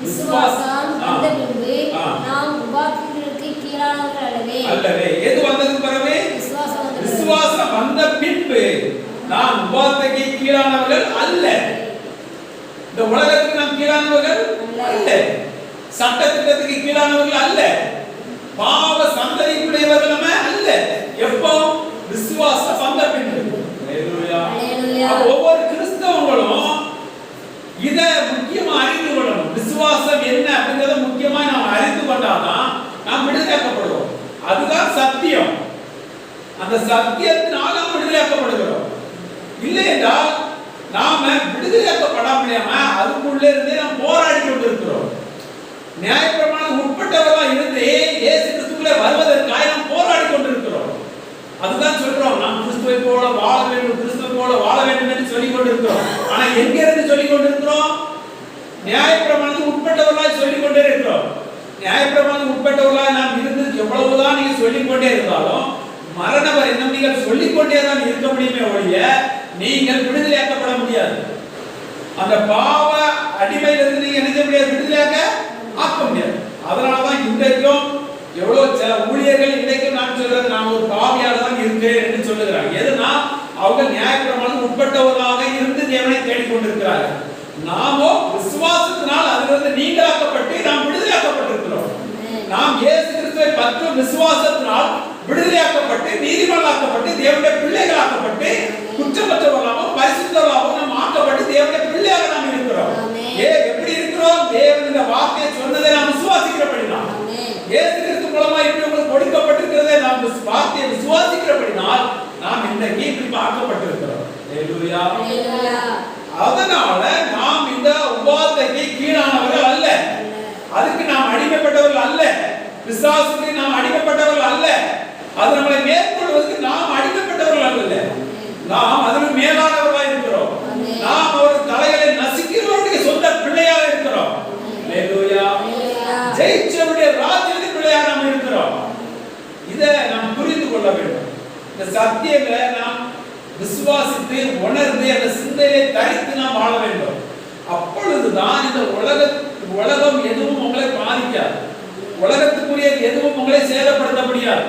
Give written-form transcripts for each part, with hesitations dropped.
விசுவாசம் வந்த பின்பு நாம் உபாத்திகளுக்கு கீழானவர்கள் அல்லவே. எது வந்ததுக்கு பிறகு? விசுவாசம் வந்த பின்பு நாம் உபாத்திக்கு கீழானவர்கள் அல்ல. இந்த உலகத்துக்கு நாம் கீழானவர்கள் அல்ல. சட்டத்திட்டத்துக்கு கீழானவர்கள் அல்ல. பாவ சந்ததிக்குரியவர்கள் அல்ல. எப்போ? விசுவாசம் வந்த பின்பு. ஒவ்வொரு கிறிஸ்தவங்களும் இத முக்கியமா அறிந்து கொள்ளணும். விசுவாசம் என்ன அப்படிங்கறத முக்கியமா நாம் அறிந்து கொண்டாதான் நாம் விடுதலையாக்கப்படுவோம். அதுதான் சத்தியம். அந்த சத்தியத்தினால நாம் விடுதலையாக்கப்படுகிறோம். இல்லை என்றால் நாம விடுதலையாக்கப்படாம அதுக்குள்ளே இருந்தே நாம் போராடி கொண்டிருக்கிறோம். நியாயப்பிரமாணம் உட்பட்டவர்களா இருந்து இயேசு கிறிஸ்துவுக்குள்ளே வருவதற்காக நாம் போராடி கொண்டிருக்கிறோம். அதுதான் சொல்றோம், நாம் கிறிஸ்துவை போல வாழ வேண்டும், கிறிஸ்துவை போல வாழ வேண்டும் என்று சொல்லிக் கொண்டிருக்கிறோம். ஆனா எங்க இருந்து சொல்லிக் கொண்டிருக்கிறோம்? நியாயப்பிரமாணத்துக்கு உட்பட்டவர்களாய் சொல்லிக் கொண்டே இருக்கிறோம். நியாயப்பிரமாணத்துக்கு உட்பட்டவர்களாய் நாம் இருந்து எவ்வளவுதான் நீங்க சொல்லிக் கொண்டே இருந்தாலும் மரண வரை நீங்கள் சொல்லிக் கொண்டே தான் இருக்க முடியுமே ஒழிய நீங்கள் விடுதலையாக்கப்பட முடியாது. அந்த பாவ அடிமையிலிருந்து நீங்க என்ன செய்ய முடியாது? விடுதலையாக்க ஆக்க முடியாது. அதனாலதான் இன்றைக்கும் எவ்வளவு சில ஊழியர்கள் இன்றைக்கும் நான் சொல்றது, நான் ஒரு பாவியாக தான் இருக்கிறேன் என்று சொல்லுகிறாங்க. எதுனா அவங்க நியாயப்பிரமாணத்துக்கு உட்பட்டவர்களாக இருந்து தேவனை தேடிக்கொண்டிருக்கிறார்கள். நாமோ விசுவாசத்தினால் அதிலிருந்து நீங்களாக்கப்பட்டு நாம் விடுதலையாக்கப்பட்டிருக்கிறோம். நாம் இயேசு கிறிஸ்துவை பற்றும் விசுவாசத்தினால் விடுதலையாக்கப்பட்டு நீதிமன்றாக்கப்பட்டு தேவனுடைய பிள்ளைகளாக்கப்பட்டு குற்றமற்றவர்களாகவும் பரிசுத்தவர்களாகவும் நாம் ஆக்கப்பட்டு தேவனுடைய பிள்ளையாக நாம் இருக்கிறோம். எப்படி இருக்கிறோம்? தேவனுடைய வார்த்தையை சொன்னதை நாம் விசுவாசிக்கிறபடினால், இயேசு கிறிஸ்து மூலமாக இப்படி உங்களுக்கு கொடுக்கப்பட்டிருக்கிறதை நாம் வார்த்தையை விசுவாசிக்கிறபடினால் நாம் இன்றைக்கு இப்படி ஆக்கப்பட்டிருக்கிறோம். ஹல்லேலூயா. அதனால நாம் இந்த உபாதைக்கு கீழானவர்கள் அல்ல. அதுக்கு நாம் அடிமைப்பட்டவர்கள் அல்ல. பிசாசுக்கு நாம் அடிமைப்பட்டவர்கள் அல்ல. அது நம்மளை மேற்கொள்வதற்கு நாம் அடிமைப்பட்டவர்கள் அல்ல. நாம் அதில் மேலானவர்களாக இருக்கிறோம். நாம் ஒரு தலைகளை நசுக்கிறவருடைய சொந்த பிள்ளையாக இருக்கிறோம். ஹல்லேலூயா. ஜெயிச்சவருடைய ராஜ்யத்தின் பிள்ளையாக நாம் இருக்கிறோம். இதை நாம் புரிந்து கொள்ள வேண்டும். இந்த சத்தியங்களை நாம் விசுவாசித்து உணர்ந்து அந்த சிந்தையை தரித்து நாம் வாழ வேண்டும். அப்பொழுதுதான் இந்த உலகம் எதுவும் உங்களை பாதிக்காது. உலகத்துக்குரிய எதுவும் உங்களை சேதப்படுத்த முடியாது.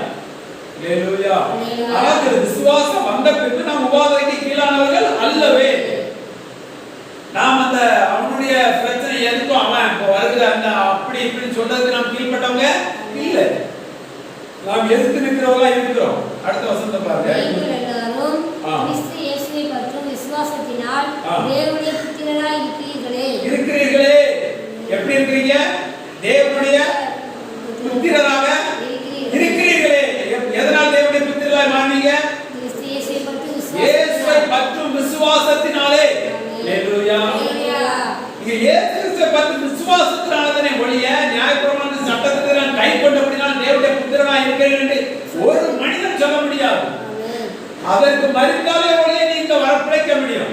ஹல்லேலூயா. அதாவது விசுவாசம் வந்த பிறகு நாம் உபாதைக்கு கீழானவர்கள் அல்லவே. நாம் அந்த அவனுடைய பிரச்சனை எதுக்கும் அவன் இப்போ வருகிற அந்த அப்படி இப்படி சொல்றதுக்கு நாம் கீழ்பட்டவங்க இல்லை. நாம் எதிர்த்து நிற்கிறவங்களா இருக்கிறோம். அடுத்த வசனத்தை பாருங்க. கிறிஸ்து இயேசுவை பற்றும் விசுவாசத்தினால் தேவனுடைய புத்திரராய் இருக்கிறீர்களே. எப்படி இருக்கிறீங்க? தேவனுடைய புத்திரராக இருக்கிறீர்களே. எதனால் தேவனுடைய புத்திரராய் மாறுவீங்க? இயேசுவை பற்றும் விசுவாசத்தினாலே. ஹல்லேலூயா. இங்க இயேசு கிறிஸ்துவை பற்றும் விசுவாசத்தினாலே ஒழிய நியாயப்பிரமாண சட்டத்தை நான் கைக்கொண்டபடினால் தேவனுடைய புத்திரனாய் இருக்கிறேன் என்று ஒரு மனிதன் சொல்ல முடியாது. அதற்கு மறித்தாலே ஒழிய நீங்க வரப்பிழைக்க முடியும்.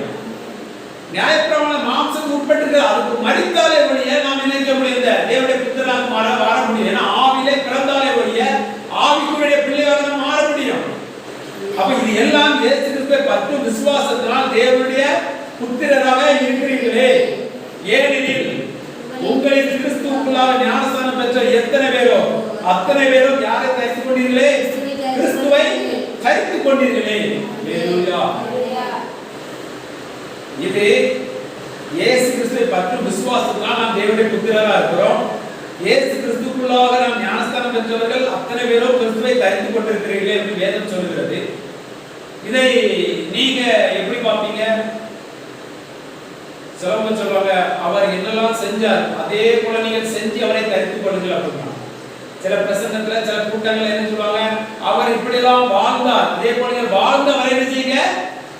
நியாயப்பிரமாண மாம்சத்துக்கு உட்பட்டு அதுக்கு மறித்தாலே ஒழிய நாம் நினைக்க முடியாது தேவனுடைய புத்திரனாக மாற முடியும். ஏன்னா ஆவிலே பிறந்தாலே ஒழிய ஆவிக்குரிய பிள்ளையாக மாற முடியும். அப்ப இது எல்லாம் இயேசு கிறிஸ்துவை பற்றும் விசுவாசத்தினால் தேவனுடைய புத்திரராக இருக்கிறீர்களே. ஏனெனில் உங்களில் கிறிஸ்துவுக்குள்ளாக ஞானஸ்நானம் பெற்ற எத்தனை பேரோ அத்தனை பேரும் யாரை தரித்துக் கொண்டீர்களே? கிறிஸ்துவை தரித்துக் கொண்டீர்களே. ஹல்லேலூயா. இது இயேசு கிறிஸ்துவை பற்றும் விசுவாசத்தினால் நாம் தேவனுடைய புத்திரராக இருக்கிறோம். இயேசு கிறிஸ்துவுக்குள்ளாக நாம் ஞானஸ்நானம் பெற்றவர்கள் அத்தனை பேரும் கிறிஸ்துவை தரித்துக் கொண்டிருக்கிறீர்களே என்று வேதம் சொல்கிறது. இதை நீங்க எப்படி பார்ப்பீங்க? சிலவங்க சொல்றாங்க, அவர் என்னெல்லாம் செஞ்சார் அதே போல நீங்கள் செஞ்சு அவரை தரித்துக் கொள்ளுங்கள் அப்படின்னா. சில பிரசங்கத்துல சில கூட்டங்கள் என்ன சொல்லுவாங்க, அவர் இப்படியெல்லாம் வாழ்ந்தார் அதே போல நீங்கள் வாழ்ந்தவரை என்ன செய்யுங்க?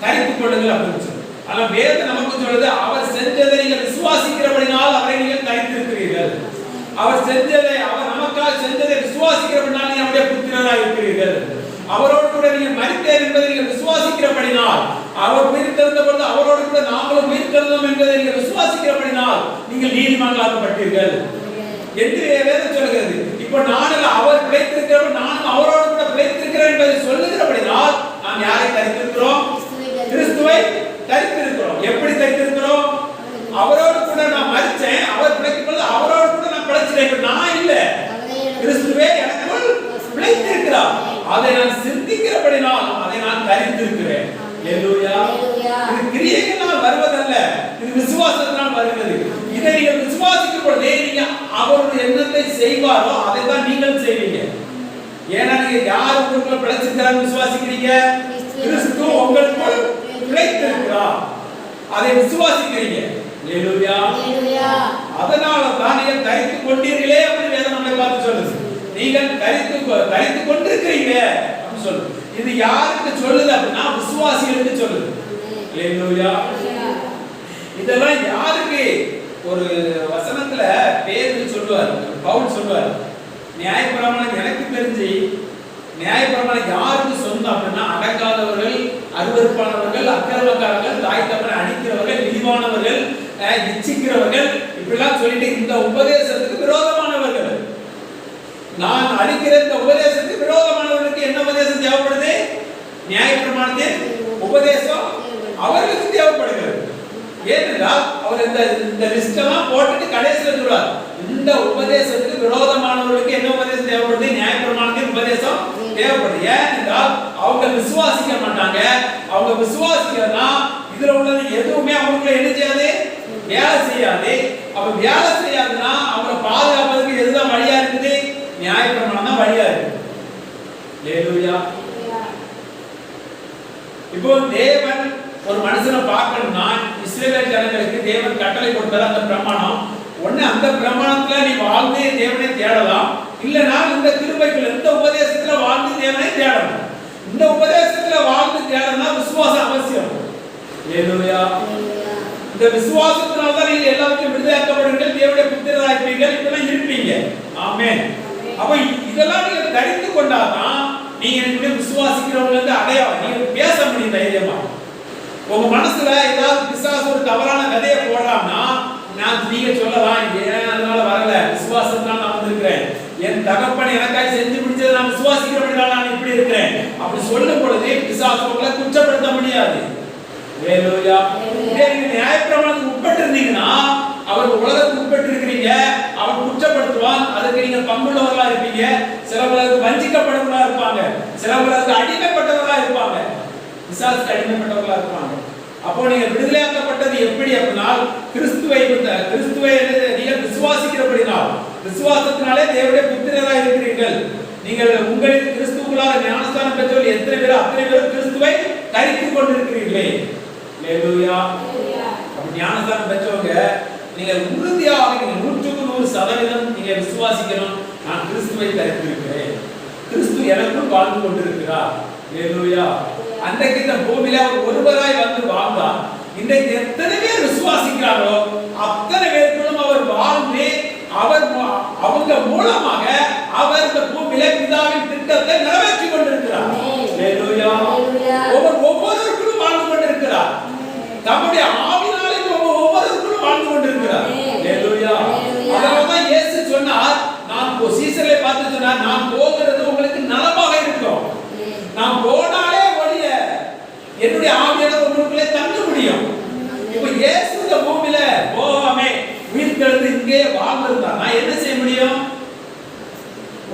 தரித்துக் கொள்ளுங்கள் அப்படின்னு சொல்லுங்க. ஆனா வேதம் நமக்கு சொல்றது, அவர் செஞ்சதை நீங்கள் விசுவாசிக்கிறபடினால் அவரை நீங்கள் தரித்திருக்கிறீர்கள். அவர் செஞ்சதை, அவர் நமக்காக செஞ்சதை விசுவாசிக்கிறபடினால் நீங்கள் அவருடைய புத்திரராக இருக்கிறீர்கள். அவரோடு கூட நீங்கள் மரித்தீர் என்பதை நீங்கள் விசுவாசிக்கிறபடினால், அவர் உயிர்த்தெழுந்த பொழுது அவரோடு கூட நாங்களும் உயிர்த்தெழுந்தோம் என்பதை நீங்கள் விசுவாசிக்கிறபடினால் நீங்கள் நீதிமான்களாக்கப்பட்டீர்கள் என்று வேதம் சொல்கிறது. இப்போ நானும் அவர் பிழைத்திருக்கிறோம், நானும் அவரோடு கூட பிழைத்திருக்கிறேன் என்பதை சொல்லுகிறபடினால் நாம் யாரை தரித்திருக்கிறோம்? கிறிஸ்துவை தரித்திருக்கிறோம். எப்படி தரித்திருக்கிறோம்? அவரோடு கூட நான் மரித்தேன், அவர் பிழைக்கும் பொழுது அவரோடு சொல்றேன், நான் இல்ல, கிறிஸ்துவே எனக்குள் பிழைத்திருக்கிறார். அதை நான் சிந்திக்கிறபடினால் அதை நான் தரித்திருக்கிறேன். ஹalleluya. இது கிரியையினால் வருவதல்ல, இது விசுவாசத்தினால் வருகிறது. இதை நீங்கள் விசுவாசிக்கும் பொழுது நீங்க அவருடைய எண்ணத்தை செய்வாரோ அதை தான் நீங்கள் செய்வீங்க. ஏன்னா நீங்க யார் உங்களுக்குள்ள பிழைச்சிருக்கிறார் விசுவாசிக்கிறீங்க? கிறிஸ்து உங்களுக்குள் பிழைத்திருக்கிறார், அதை விசுவாசிக்கிறீங்க. ஹalleluya. அதனால தான் நீங்கள் தரித்துக் கொண்டீர்களே அப்படி வேதம் நம்மை பார்த்து சொல்லுது. நீங்கள் தரித்துக் கொண்டிருக்கிறீங்க அப்படி சொல்லுது. இது யாருக்கு சொல்லுது அப்படின்னா விசுவாசிகளுக்கு சொல்லுது. ஹalleluya. இதெல்லாம் யாருக்கு? ஒரு வசனத்துல பேதுரு சொல்லுவார், பவுல் சொல்லுவார், நியாயப்பிரமாணம் எனக்கு தெரிஞ்சு நியாயப்பிரமாணம் யாருக்கு சொந்தம் அப்படின்னா அடங்காதவர்கள், அருவருப்பானவர்கள், அக்கிரமக்காரர்கள், தாய் தகப்பனை அடிக்கிறவர்கள், இழிவானவர்கள், இச்சிக்கிறவர்கள், இப்படிலாம் சொல்லிட்டு இந்த உபதேசத்துக்கு விரோதமானவர்கள். நான் அடிக்கிற இந்த உபதேசத்துக்கு விரோதமானவர்களுக்கு என்ன உபதேசம் தேவைப்படுது? நியாயப்பிரமாணத்தின் உபதேசம் அவர்களுக்கு தேவைப்படுகிறது. ஏனென்றால் அவர் இந்த லிஸ்ட் எல்லாம் போட்டுட்டு கடைசியில் சொல்றார், இந்த உபதேசத்துக்கு விரோதமானவர்களுக்கு என்ன உபதேசம் தேவைப்படுது? நியாயப்பிரமாணத்தின் உபதேசம் தேவைப்படுது. ஏனென்றால் அவங்க விசுவாசிக்க மாட்டாங்க. அவங்க விசுவாசிக்கிறதுனா இதுல உள்ளது எதுவுமே அவங்களுக்கு என்ன செய்யாது? வேலை செய்யாது. அப்ப வேலை செய்யாதுன்னா அவங்களை பாதுகாப்பதற்கு எதுதான் வழியா இருக்குது? நியாயப்பிரமாணம் தான் வழியா இருக்கு. ஹalleluya. இப்போ தேவன் ஒரு மனுஷனை பார்க்கணும்னா இஸ்ரவேல் ஜனங்களுக்கு தேவன் கட்டளை கொடுத்தார் அந்த பிரமாணம். ஒண்ணு அந்த பிரமாணத்துல நீ வாழ்ந்து தேவனை தேடலாம், இல்லனா இந்த கிருபைக்குள்ள இந்த உபதேசத்துல வாழ்ந்து தேவனை தேடலாம். இந்த உபதேசத்துல வாழ்ந்து தேடணும்னா விசுவாசம் அவசியம். ஹalleluya. இந்த விசுவாசத்தினால தான் நீங்க எல்லாருக்கும் விடுதலையாக்கப்படுவீர்கள், தேவனுடைய புத்திரராக இருப்பீர்கள், இப்பெல்லாம் இருப்பீங்க. ஆமென். அப்ப இதெல்லாம் நீங்க தரித்து கொண்டாதான் நீங்க என்னுடைய விசுவாசிக்கிறவங்க அடையாளம். நீங்க பேச முடியும் தைரியமா. உங்க மனசுல ஏதாவது பிசாசு ஒரு தவறான கதையை போடலாம்னா நீங்க சொல்லலாம், ஏன் அதனால வரல, விசுவாசத்தினால நான் வந்திருக்கிறேன், என் தகப்பன் எனக்காக செஞ்சு முடிச்சதை நான் விசுவாசிக்கிறபடினால நான் இப்படி இருக்கிறேன் அப்படி சொல்லும் பொழுது பிசாசு உங்களை குற்றப்படுத்த முடியாது. ஹalleluya. நீங்க நியாயப்பிரமாணத்துக்கு உட்பட்டு இருந்தீங்கன்னா அவர் உலகத்துக்கு உட்பட்டு இருக்கிறீங்க, அவர் குற்றப்படுத்துவான், அதுக்கு நீங்க பங்குள்ளவர்களா இருப்பீங்க. சிலவர்களுக்கு வஞ்சிக்கப்பட்டவர்களா இருப்பாங்க, சிலவர்களுக்கு அடிமைப்பட்டவர்களா இருப்பாங்க, பிசாசுக்கு அடிமைப்பட்டவர்களா இருப்பாங்க. அப்போ நீங்க விடுதலையாக்கப்பட்டது எப்படி அப்படின்னா கிறிஸ்துவை நீங்கள் விசுவாசிக்கிறபடினால், விசுவாசத்தினாலே தேவனுடைய புத்திரராக இருக்கிறீர்கள். நீங்கள் உங்களுக்கு கிறிஸ்துவுக்குள்ளாக ஞானஸ்தானம் பெற்றவர்கள் எத்தனை பேர் அத்தனை பேர் கிறிஸ்துவை தரித்துக் கொண்டிருக்கிறீர்களே. ஹalleluya. அப்ப ஞானஸ்தானம் பெற்றவங்க நீங்கள் உறுதியாக 100% நீங்க விசுவாசிக்கணும், நான் கிறிஸ்துவை தரித்திருக்கிறேன், கிறிஸ்து எனக்குள் வாழ்ந்து கொண்டிருக்கிறார். ஹalleluya. அன்றைக்கு இந்த பூமியில அவர் ஒருவராய் வந்து வாழ்ந்தார். இன்றைக்கு எத்தனை பேர் விசுவாசிக்கிறாரோ அத்தனை பேருக்கும் அவர் வாழ்ந்து அவங்க மூலமாக அவர் இந்த பூமியில பிதாவின் திட்டத்தை நிறைவேற்றி கொண்டிருக்கிறார். ஹalleluya. ஒவ்வொருவருக்கும் வாழ்ந்து கொண்டிருக்கிறார், தம்முடைய ஆவியினாலே ஒவ்வொருவருக்கும் வாழ்ந்து கொண்டிருக்கிறார். ஹalleluya. அதனால்தான் இயேசு சொன்னார், நான் சீசரை பார்த்து சொன்னார், நான் போகிறது உங்களுக்கு நலமாக இருக்கும், நான் போனாலே ஒழிய என்னுடைய ஆவியானவர் உங்களுக்குள்ளே தங்க முடியும். இப்போ இயேசு இந்த பூமியில போகாமே உயிர்த்தெழுந்து இங்கே வாழ்ந்திருந்தார், நான் என்ன செய்ய முடியும்?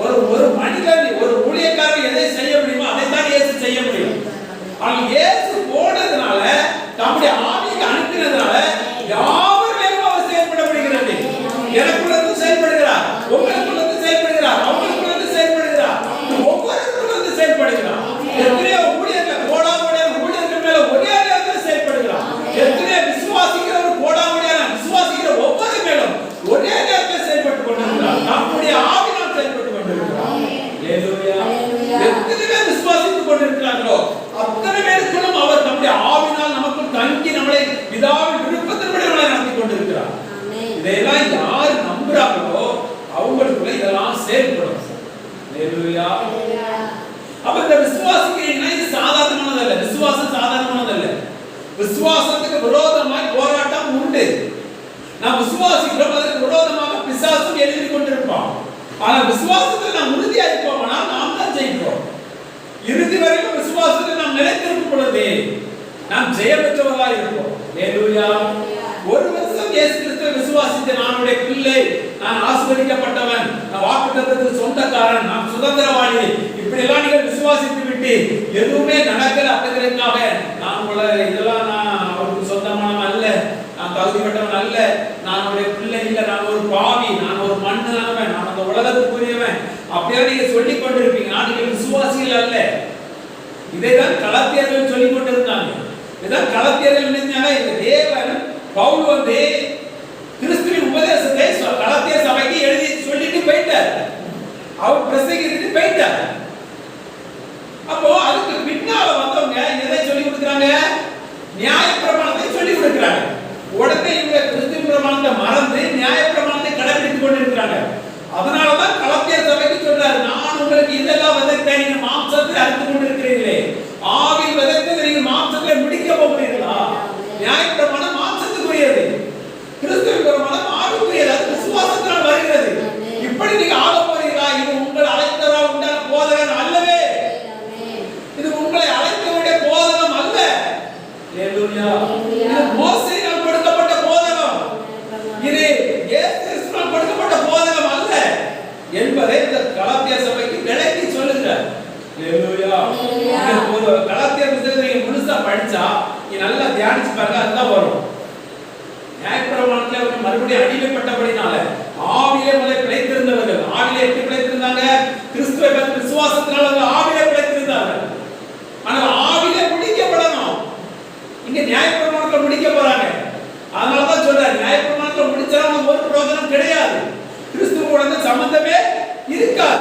ஒரு மனிதன் ஒரு ஊழியக்காரர் எதை செய்ய முடியுமோ அதை தான் இயேசு செய்ய முடியும். ஆனால் இயேசு போனதுனால தம்முடைய ஆவியை அனுப்பினதுனால யாவரும் அவர் செயல்பட முடிகிறது. எனக்குள்ள செயல்படுகிறார், உங்களுக்குள்ள செயல்படுகிறார், அவங்களுக்குள்ள செயல்படுகிறார், ஒவ்வொருவருக்குள்ள செயல்படுகிறார். எத்தனையோ ஊழியர்கள் கோடாமோடியான ஊழியர்கள் மேல ஒரே நேரத்தில் செயல்படுகிறார். எத்தனையோ விசுவாசிக்கிறவர் கோடாமோடியான விசுவாசிக்கிற ஒவ்வொரு மேலும் ஒரே நேரத்தில் செயல்பட்டு கொண்டிருக்கிறார், நம்முடைய ஆவினால் செயல்பட்டு கொண்டிருக்கிறார். ஹalleluya. எத்தனை பேர் விசுவாசித்துக் கொண்டிருக்கிறார்களோ அத்தனை பேருக்கும் அவர் நம்முடைய ஆவினால் நமக்குள் தங்கி நம்மளை பிதாவின் விருப்பத்தின்படி நம்மளை நடத்தி கொண்டிருக்கிறார். இதெல்லாம் யார் நம்புறாங்களோ அவங்களுக்குள்ள இதெல்லாம் செயல்படும். ஹalleluya. அப்ப இந்த விசுவாசிக்கிறீங்கன்னா இது சாதாரணமானதல்ல, விசுவாசம் சாதாரணமானதல்ல. விசுவாசத்துக்கு விரோதமாய் போராட்டம் உண்டு. நாம் விசுவாசிக்கிறோம், அதற்கு விரோதமாக பிசாசும் எழுதி கொண்டிருப்பான். ஆனா விசுவாசத்தில் நாம் உறுதியா இருப்போம்னா நாம் தான் ஜெயிப்போம். இறுதி வரைக்கும் விசுவாசத்தில் நாம் நிலைத்திருக்கும் பொழுது நாம் ஜெயம் பெற்றவர்களாக இருப்போம். ஹalleluya. ஒரு வருஷம் இயேசு கிறிஸ்துவை விசுவாசித்த நானுடைய பிள்ளை, நான் ஆசீர்வதிக்கப்பட்டவன், நான் வாக்குத்தத்தத்துக்கு சொந்தக்காரன், நான் சுதந்திரவாளி, இப்படி எல்லாம் நீங்கள் விசுவாசித்து விட்டு எதுவுமே நடக்கல அப்படிங்கிறதுக்காக நான் உங்களை இதெல்லாம் நான் அவருக்கு சொந்தமானவன் அல்ல, நான் தகுதிப்பட்டவன் அல்ல, நான் அவருடைய பிள்ளை இல்லை, நான் ஒரு பாவி, நான் ஒரு மண்ணானவன், நான் அந்த உலகத்துக்குரியவன் அப்படியே நீங்க சொல்லிக் கொண்டிருப்பீங்க. நான் நீங்கள் விசுவாசிகள் அல்ல. இதைதான் கலாத்தியர்கள் சொல்லிக் கொண்டிருந்தாங்க. இதான் கலாத்தியர்கள் நினைச்சாங்க. இந்த தேவன் பவுல் வந்து கிறிஸ்துவின் உபதேசத்தை கலாத்திய சபைக்கு எழுதி சொல்லிட்டு போயிட்டார். அவர் பிரசங்கிட்டு போயிட்டார். அப்போ அதுக்கு பின்னால வந்தவங்க எதை சொல்லி கொடுக்குறாங்க? நியாயப்பிரமாணத்தை சொல்லி கொடுக்குறாங்க. உடனே இவங்க கிறிஸ்துவின் பிரமாணத்தை மறந்து நியாயப்பிரமாணத்தை கடைபிடித்துக் கொண்டிருக்கிறாங்க. அதனாலதான் கலாத்திய சபைக்கு சொல்றாரு, நான் உங்களுக்கு இதெல்லாம் விதைத்தேன், நீங்க மாம்சத்தை அறுத்து கொண்டிருக்கிறீர்களே, ஆவியில் விதைத்ததை நீங்க மாம்சத்தை முடிக்க போகிறீர்களா? நியாயப்பிரமாணம் மாம்சத்துக்குரியது, கிறிஸ்துவின் பிரமாணம் ஆவிக்குரியது, அது விசுவாசத்தால் வருகிறது. இப்படி நீங்க ஆக போறீங்களா? இது உங்களை அழைத்தவரால் உண்டான போதகம் அல்லவே. இது உங்களை அழைக்க வேண்டிய போதகம் அல்ல. ஹல்லேலூயா. இது மோசேயினால் கொடுக்கப்பட்ட போதகம், இது இயேசு கிறிஸ்துவால் கொடுக்கப்பட்ட போதகம் அல்ல என்பதை இந்த கலாத்திய சபைக்கு விளக்கி சொல்லுகிறார். ஹல்லேலூயா. ஒரு